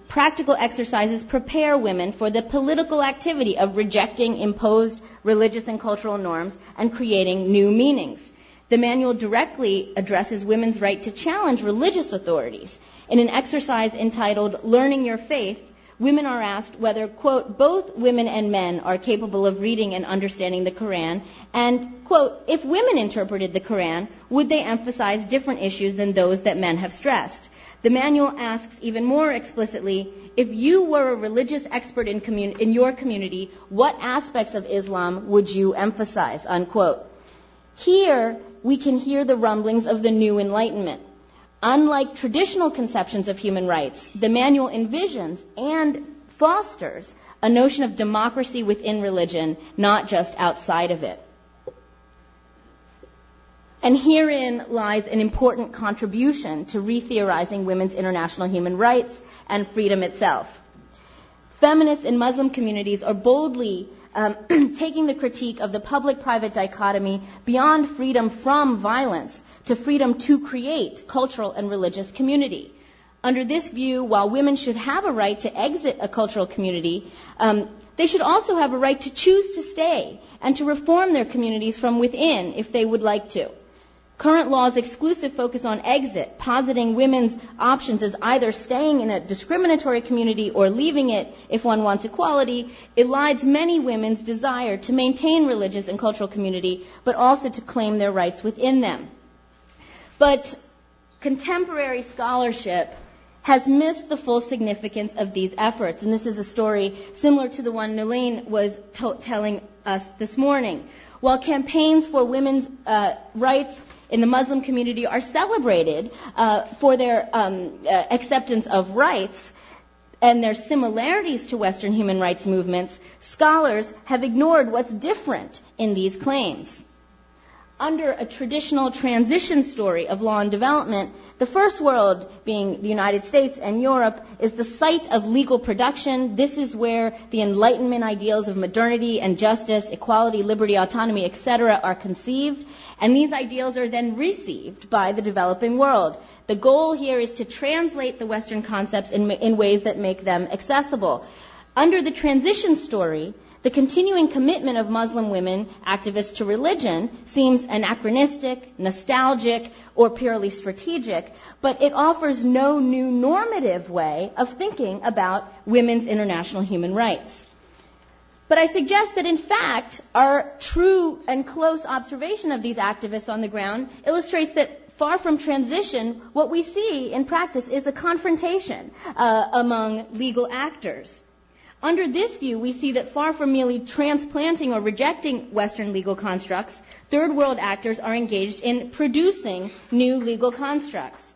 Practical exercises prepare women for the political activity of rejecting imposed religious and cultural norms and creating new meanings. The manual directly addresses women's right to challenge religious authorities. In an exercise entitled Learning Your Faith, women are asked whether, quote, both women and men are capable of reading and understanding the Quran, and, quote, if women interpreted the Quran, would they emphasize different issues than those that men have stressed? The manual asks even more explicitly, if you were a religious expert in your community, what aspects of Islam would you emphasize, unquote. Here, we can hear the rumblings of the new Enlightenment. Unlike traditional conceptions of human rights, the manual envisions and fosters a notion of democracy within religion, not just outside of it. And herein lies an important contribution to re-theorizing women's international human rights and freedom itself. Feminists in Muslim communities are boldly taking the critique of the public-private dichotomy beyond freedom from violence to freedom to create cultural and religious community. Under this view, while women should have a right to exit a cultural community, they should also have a right to choose to stay and to reform their communities from within if they would like to. Current law's exclusive focus on exit, positing women's options as either staying in a discriminatory community or leaving it if one wants equality, elides many women's desire to maintain religious and cultural community, but also to claim their rights within them. But contemporary scholarship has missed the full significance of these efforts. And this is a story similar to the one Noeleen was telling us this morning. While campaigns for women's rights in the Muslim community are celebrated for their acceptance of rights and their similarities to Western human rights movements, scholars have ignored what's different in these claims. Under a traditional transition story of law and development, the first world, being the United States and Europe, is the site of legal production. This is where the Enlightenment ideals of modernity and justice, equality, liberty, autonomy, etc. are conceived, and these ideals are then received by the developing world. The goal here is to translate the Western concepts in ways that make them accessible. Under the transition story, the continuing commitment of Muslim women activists to religion seems anachronistic, nostalgic, or purely strategic, but it offers no new normative way of thinking about women's international human rights. But I suggest that, in fact, our true and close observation of these activists on the ground illustrates that far from transition, what we see in practice is a confrontation among legal actors. Under this view, we see that far from merely transplanting or rejecting Western legal constructs, third world actors are engaged in producing new legal constructs.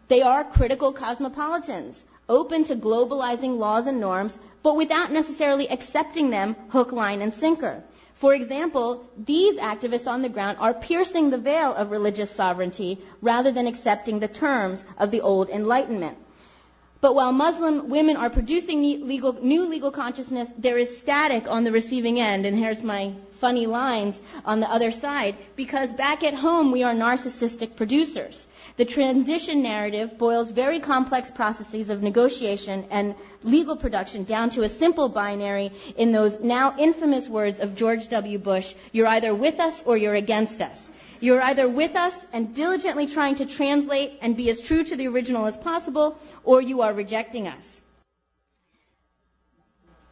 They are critical cosmopolitans, open to globalizing laws and norms, but without necessarily accepting them hook, line, and sinker. For example, these activists on the ground are piercing the veil of religious sovereignty rather than accepting the terms of the old Enlightenment. But while Muslim women are producing new legal consciousness, there is static on the receiving end. And here's my funny lines on the other side, because back at home we are narcissistic producers. The transition narrative boils very complex processes of negotiation and legal production down to a simple binary in those now infamous words of George W. Bush: you're either with us or you're against us. You're either with us and diligently trying to translate and be as true to the original as possible, or you are rejecting us.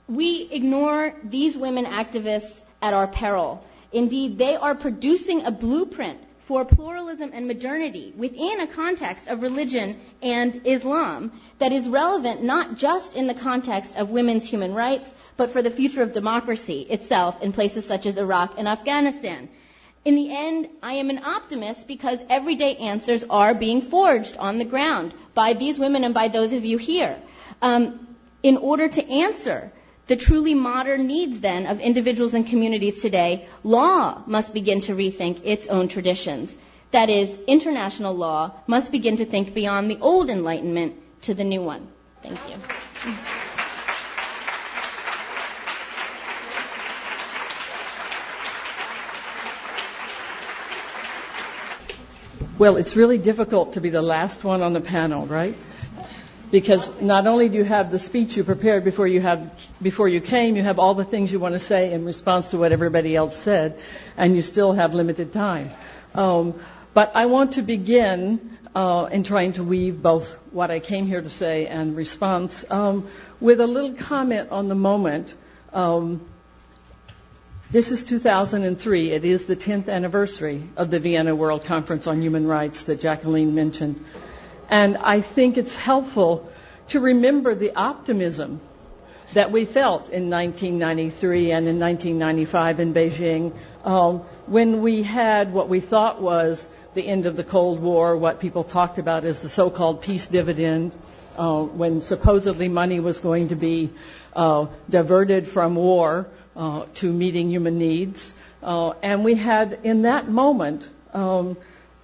We ignore these women activists at our peril. Indeed, they are producing a blueprint for pluralism and modernity within a context of religion and Islam that is relevant not just in the context of women's human rights, but for the future of democracy itself in places such as Iraq and Afghanistan. In the end, I am an optimist because everyday answers are being forged on the ground by these women and by those of you here. In order to answer the truly modern needs, then, of individuals and communities today, law must begin to rethink its own traditions. That is, international law must begin to think beyond the old Enlightenment to the new one. Thank you. Well, it's really difficult to be the last one on the panel, right? Because not only do you have the speech you prepared before you came, you have all the things you want to say in response to what everybody else said, and you still have limited time. But I want to begin in trying to weave both what I came here to say and response with a little comment on the moment. This is 2003. It is the 10th anniversary of the Vienna World Conference on Human Rights that Jacqueline mentioned. And I think it's helpful to remember the optimism that we felt in 1993 and in 1995 in Beijing when we had what we thought was the end of the Cold War, what people talked about as the so-called peace dividend, when supposedly money was going to be diverted from war to meeting human needs. And we had, in that moment,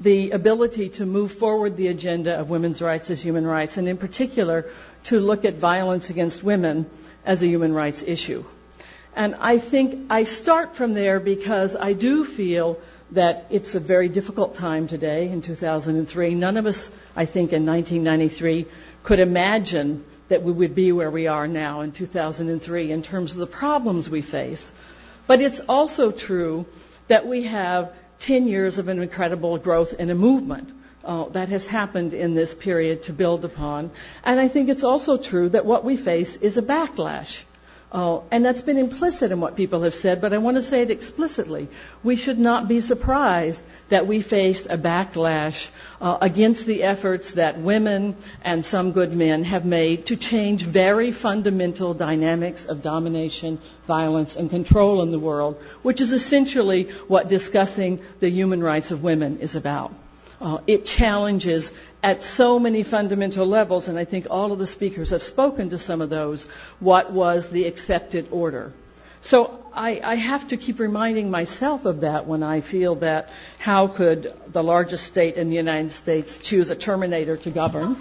the ability to move forward the agenda of women's rights as human rights, and in particular to look at violence against women as a human rights issue. And I think I start from there because I do feel that it's a very difficult time today in 2003. None of us, I think, in 1993 could imagine that we would be where we are now in 2003 in terms of the problems we face. But it's also true that we have 10 years of an incredible growth in a movement that has happened in this period to build upon. And I think it's also true that what we face is a backlash. And that's been implicit in what people have said, but I want to say it explicitly. We should not be surprised that we face a backlash against the efforts that women and some good men have made to change very fundamental dynamics of domination, violence, and control in the world, which is essentially what discussing the human rights of women is about. It challenges at so many fundamental levels, and I think all of the speakers have spoken to some of those, what was the accepted order. So I have to keep reminding myself of that when I feel that how could the largest state in the United States choose a terminator to govern?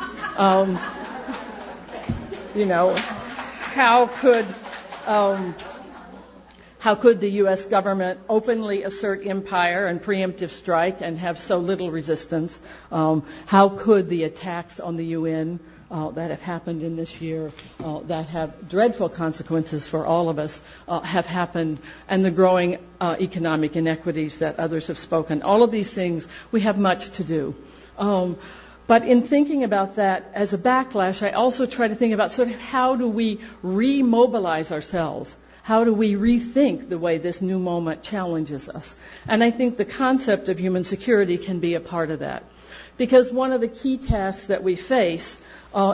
How could the U.S. government openly assert empire and preemptive strike and have so little resistance? How could the attacks on the UN that have happened in this year, that have dreadful consequences for all of us, have happened, and the growing economic inequities that others have spoken? All of these things, we have much to do. But in thinking about that as a backlash, I also try to think about sort of how do we remobilize ourselves? How do we rethink the way this new moment challenges us? And I think the concept of human security can be a part of that. Because one of the key tasks that we face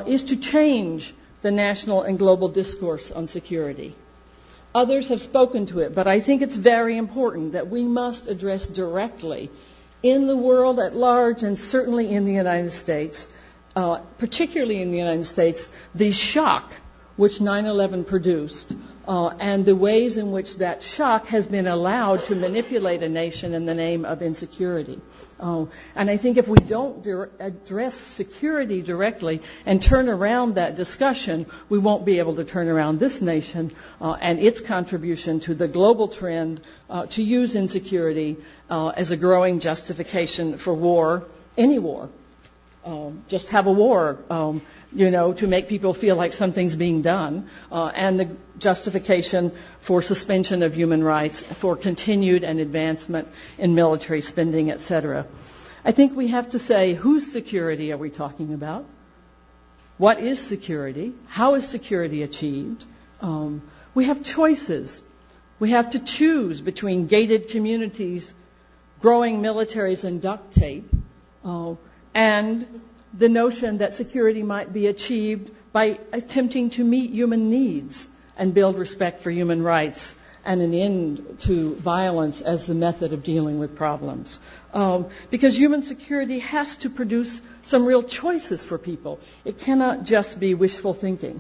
is to change the national and global discourse on security. Others have spoken to it, but I think it's very important that we must address directly in the world at large and certainly in the United States, particularly in the United States, the shock which 9/11 produced, and the ways in which that shock has been allowed to manipulate a nation in the name of insecurity. And I think if we don't address security directly and turn around that discussion, we won't be able to turn around this nation and its contribution to the global trend to use insecurity as a growing justification for war, any war. Just have a war, to make people feel like something's being done, and the justification for suspension of human rights, for continued and advancement in military spending, etc. I think we have to say, whose security are we talking about? What is security? How is security achieved? We have choices. We have to choose between gated communities, growing militaries, and duct tape, and the notion that security might be achieved by attempting to meet human needs and build respect for human rights and an end to violence as the method of dealing with problems. Because human security has to produce some real choices for people. It cannot just be wishful thinking.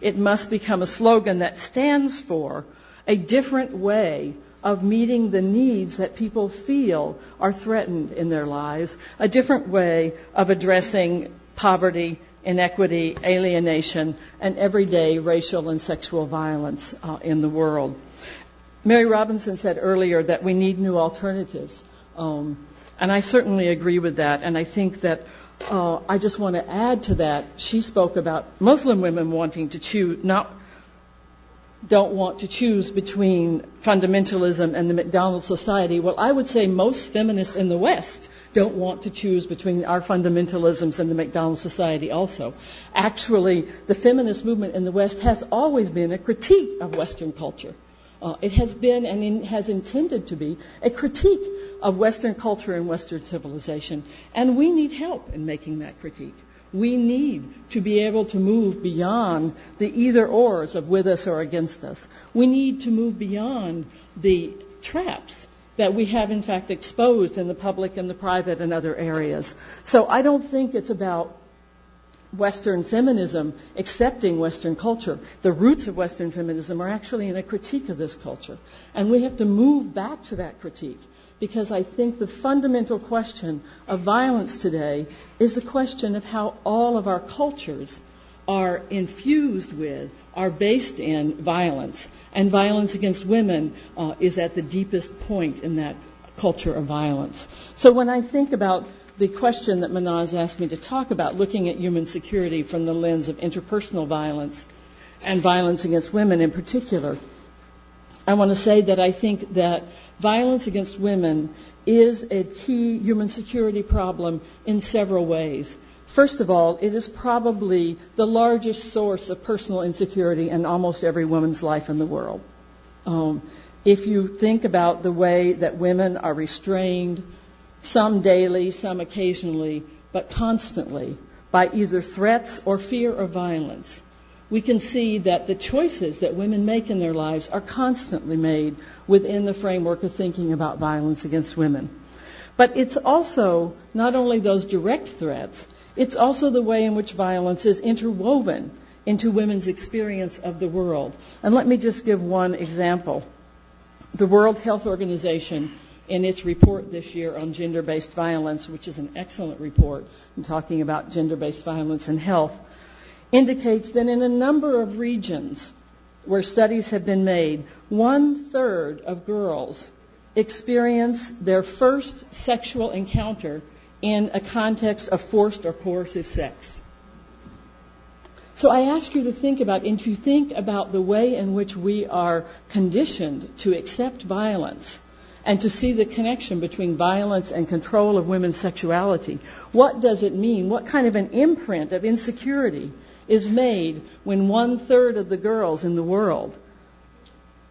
It must become a slogan that stands for a different way of meeting the needs that people feel are threatened in their lives, a different way of addressing poverty, inequity, alienation, and everyday racial and sexual violence in the world. Mary Robinson said earlier that we need new alternatives, and I certainly agree with that, and I think that I just want to add to that. She spoke about Muslim women wanting to choose, don't want to choose between fundamentalism and the McDonald's society. Well, I would say most feminists in the West don't want to choose between our fundamentalisms and the McDonald's society also. Actually, the feminist movement in the West has always been a critique of Western culture. It has been and has intended to be a critique of Western culture and Western civilization. And we need help in making that critique. We need to be able to move beyond the either-ors of with us or against us. We need to move beyond the traps that we have, in fact, exposed in the public and the private and other areas. So I don't think it's about Western feminism accepting Western culture. The roots of Western feminism are actually in a critique of this culture. And we have to move back to that critique because I think the fundamental question of violence today is the question of how all of our cultures are infused with, are based in violence. And violence against women is at the deepest point in that culture of violence. So when I think about the question that Manaz asked me to talk about, looking at human security from the lens of interpersonal violence and violence against women in particular, I want to say that I think that violence against women is a key human security problem in several ways. First of all, it is probably the largest source of personal insecurity in almost every woman's life in the world. If you think about the way that women are restrained, some daily, some occasionally, but constantly, by either threats or fear of violence, we can see that the choices that women make in their lives are constantly made within the framework of thinking about violence against women. But it's also not only those direct threats, it's also the way in which violence is interwoven into women's experience of the world. And let me just give one example. The World Health Organization, in its report this year on gender-based violence, which is an excellent report in talking about gender-based violence and health, indicates that in a number of regions where studies have been made, 1/3 of girls experience their first sexual encounter in a context of forced or coercive sex. So I ask you to think about, if you think about the way in which we are conditioned to accept violence and to see the connection between violence and control of women's sexuality, what does it mean? What kind of an imprint of insecurity is made when 1/3 of the girls in the world,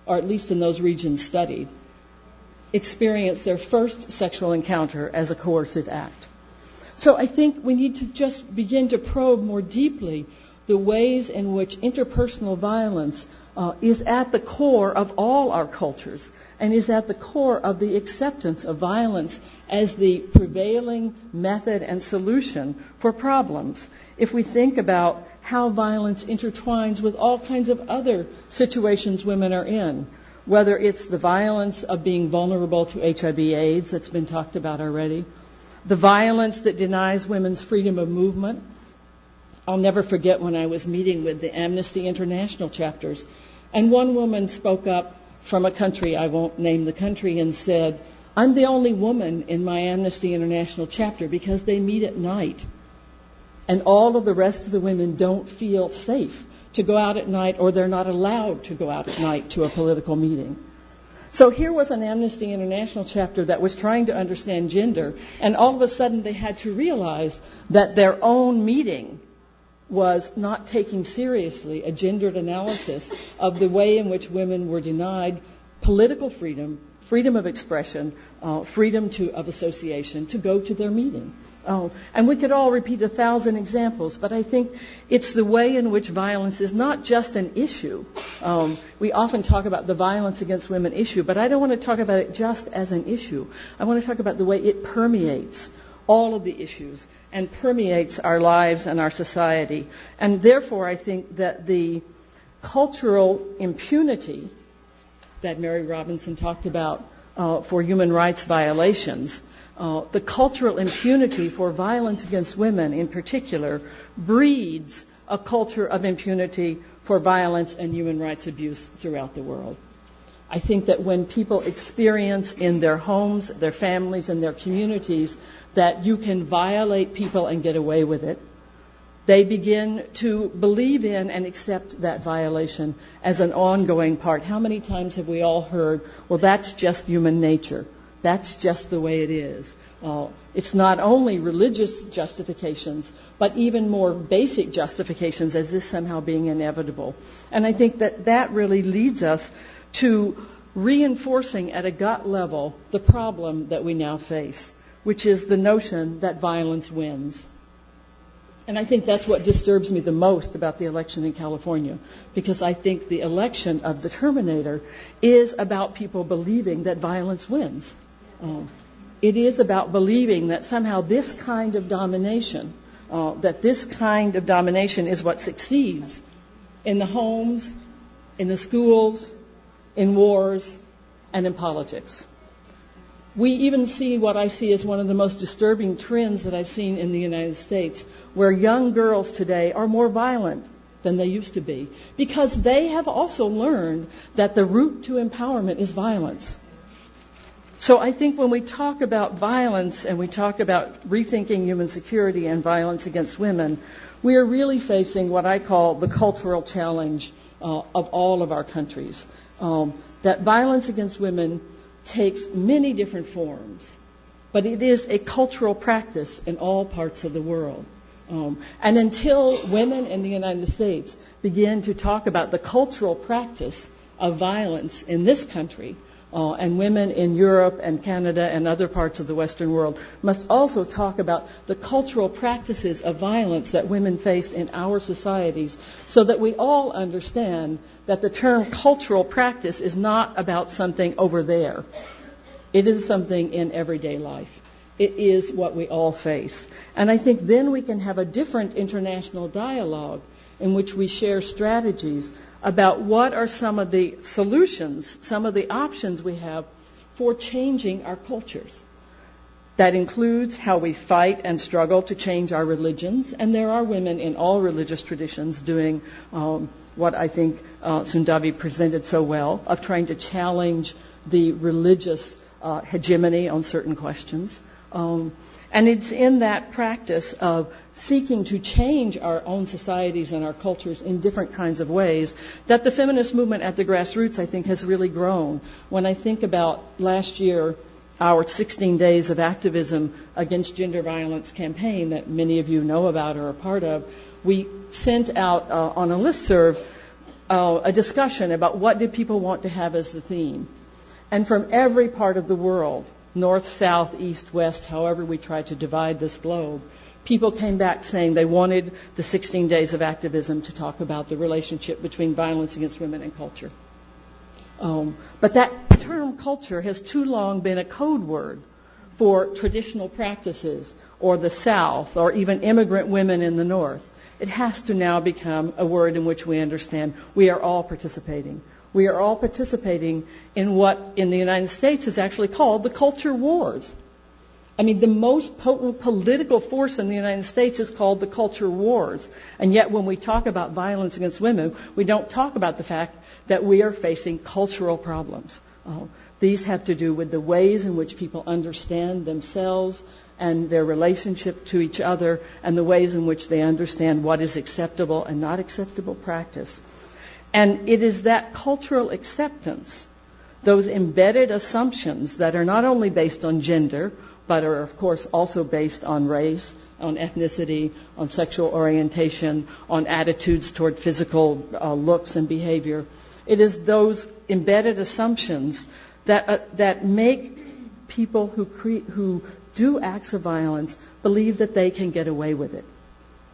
or at least in those regions studied, experience their first sexual encounter as a coercive act? So I think we need to just begin to probe more deeply the ways in which interpersonal violence is at the core of all our cultures and is at the core of the acceptance of violence as the prevailing method and solution for problems. If we think about how violence intertwines with all kinds of other situations women are in, whether it's the violence of being vulnerable to HIV/AIDS that's been talked about already, the violence that denies women's freedom of movement. I'll never forget when I was meeting with the Amnesty International chapters, and one woman spoke up from a country, I won't name the country, and said, "I'm the only woman in my Amnesty International chapter because they meet at night, and all of the rest of the women don't feel safe to go out at night, or they're not allowed to go out at night to a political meeting." So here was an Amnesty International chapter that was trying to understand gender, and all of a sudden they had to realize that their own meeting was not taking seriously a gendered analysis of the way in which women were denied political freedom, freedom of expression, freedom of association, to go to their meeting. And we could all repeat 1,000 examples, but I think it's the way in which violence is not just an issue. We often talk about the violence against women issue, but I don't want to talk about it just as an issue. I want to talk about the way it permeates all of the issues and permeates our lives and our society. And therefore, I think that the cultural impunity that Mary Robinson talked about for human rights violations, the cultural impunity for violence against women in particular, breeds a culture of impunity for violence and human rights abuse throughout the world. I think that when people experience in their homes, their families, and their communities that you can violate people and get away with it, they begin to believe in and accept that violation as an ongoing part. How many times have we all heard, well, that's just human nature. That's just the way it is. It's not only religious justifications, but even more basic justifications as this somehow being inevitable. And I think that that really leads us to reinforcing at a gut level the problem that we now face, which is the notion that violence wins. And I think that's what disturbs me the most about the election in California, because I think the election of the Terminator is about people believing that violence wins. It is about believing that somehow this kind of domination, is what succeeds in the homes, in the schools, in wars, and in politics. We even see what I see as one of the most disturbing trends that I've seen in the United States, where young girls today are more violent than they used to be, because they have also learned that the route to empowerment is violence. So I think when we talk about violence and we talk about rethinking human security and violence against women, we are really facing what I call the cultural challenge of all of our countries. That violence against women takes many different forms, but it is a cultural practice in all parts of the world. And until women in the United States begin to talk about the cultural practice of violence in this country, and women in Europe and Canada and other parts of the Western world must also talk about the cultural practices of violence that women face in our societies, so that we all understand that the term cultural practice is not about something over there. It is something in everyday life. It is what we all face. And I think then we can have a different international dialogue in which we share strategies about what are some of the solutions, some of the options we have for changing our cultures. That includes how we fight and struggle to change our religions, and there are women in all religious traditions doing what I think Sundavi presented so well, of trying to challenge the religious hegemony on certain questions. And it's in that practice of seeking to change our own societies and our cultures in different kinds of ways that the feminist movement at the grassroots, I think, has really grown. When I think about last year, our 16 days of activism against gender violence campaign that many of you know about or are part of, we sent out on a listserv a discussion about what did people want to have as the theme. And from every part of the world, north, south, east, west, however we try to divide this globe, people came back saying they wanted the 16 days of activism to talk about the relationship between violence against women and culture. But that term culture has too long been a code word for traditional practices or the South or even immigrant women in the North. It has to now become a word in which we understand we are all participating. We are all participating in what in the United States is actually called the culture wars. I mean, the most potent political force in the United States is called the culture wars. And yet when we talk about violence against women, we don't talk about the fact that we are facing cultural problems. These have to do with the ways in which people understand themselves and their relationship to each other, and the ways in which they understand what is acceptable and not acceptable practice. And it is that cultural acceptance, those embedded assumptions that are not only based on gender, but are, of course, also based on race, on ethnicity, on sexual orientation, on attitudes toward physical looks and behavior. It is those embedded assumptions that make people who do acts of violence believe that they can get away with it.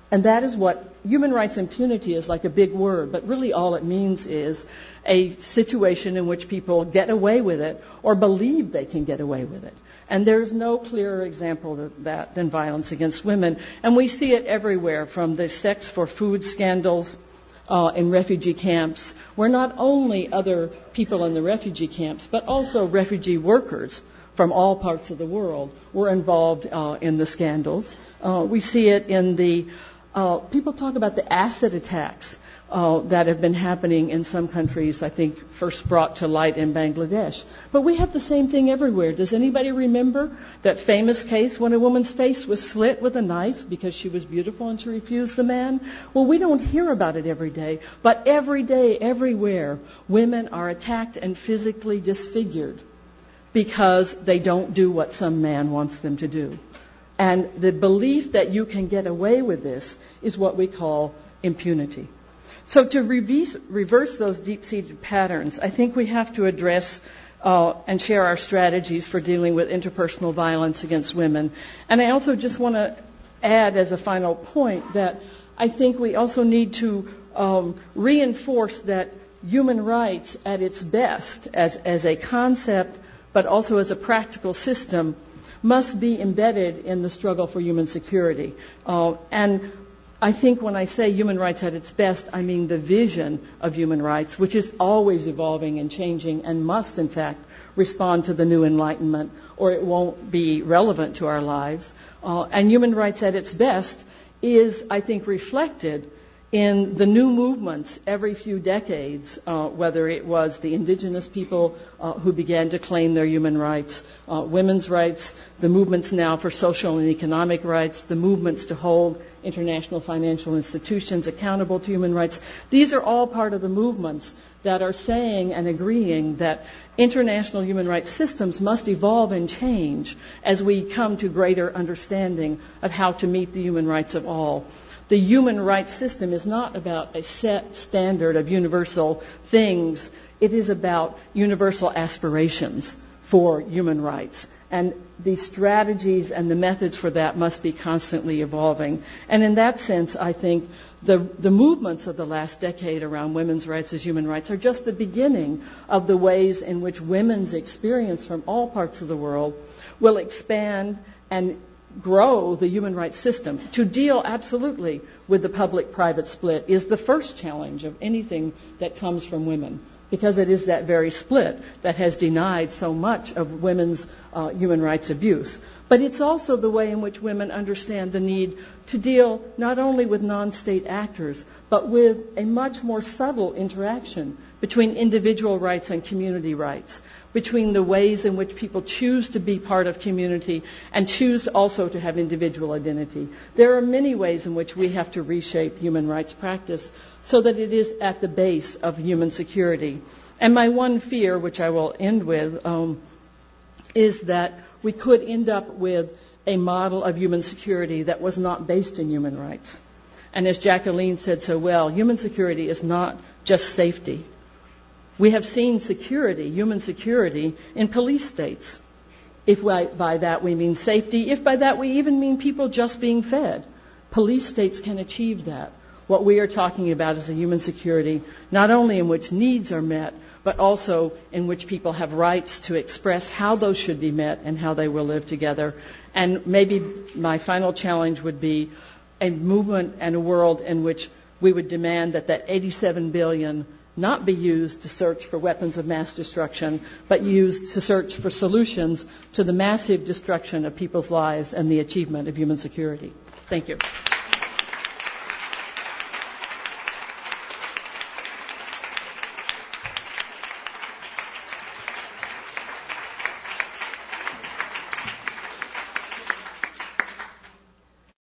And that is what human rights impunity is, like a big word, but really all it means is a situation in which people get away with it or believe they can get away with it. And there's no clearer example of that than violence against women. And we see it everywhere, from the sex for food scandals in refugee camps, where not only other people in the refugee camps, but also refugee workers from all parts of the world were involved in the scandals. We see it in the people talk about the acid attacks that have been happening in some countries, I think first brought to light in Bangladesh. But we have the same thing everywhere. Does anybody remember that famous case when a woman's face was slit with a knife because she was beautiful and she refused the man? Well, we don't hear about it every day, but every day, everywhere, women are attacked and physically disfigured because they don't do what some man wants them to do. And the belief that you can get away with this is what we call impunity. So to reverse those deep-seated patterns, I think we have to address and share our strategies for dealing with interpersonal violence against women. And I also just want to add as a final point that I think we also need to reinforce that human rights at its best as a concept, but also as a practical system, must be embedded in the struggle for human security. And I think when I say human rights at its best, I mean the vision of human rights, which is always evolving and changing and must, in fact, respond to the new Enlightenment, or it won't be relevant to our lives. And human rights at its best is, I think, reflected in the new movements every few decades, whether it was the indigenous people who began to claim their human rights, women's rights, the movements now for social and economic rights, the movements to hold international financial institutions accountable to human rights. These are all part of the movements that are saying and agreeing that international human rights systems must evolve and change as we come to greater understanding of how to meet the human rights of all. The human rights system is not about a set standard of universal things. It is about universal aspirations for human rights. And the strategies and the methods for that must be constantly evolving. And in that sense, I think the movements of the last decade around women's rights as human rights are just the beginning of the ways in which women's experience from all parts of the world will expand and grow the human rights system. To deal absolutely with the public-private split is the first challenge of anything that comes from women, because it is that very split that has denied so much of women's human rights abuse. But it's also the way in which women understand the need to deal not only with non-state actors, but with a much more subtle interaction between individual rights and community rights, between the ways in which people choose to be part of community and choose also to have individual identity. There are many ways in which we have to reshape human rights practice so that it is at the base of human security. And my one fear, which I will end with, is that we could end up with a model of human security that was not based in human rights. And as Jacqueline said so well, human security is not just safety. We have seen security, human security, in police states. If by that we mean safety, if by that we even mean people just being fed, police states can achieve that. What we are talking about is a human security, not only in which needs are met, but also in which people have rights to express how those should be met and how they will live together. And maybe my final challenge would be a movement and a world in which we would demand that 87 billion not be used to search for weapons of mass destruction, but used to search for solutions to the massive destruction of people's lives and the achievement of human security. Thank you.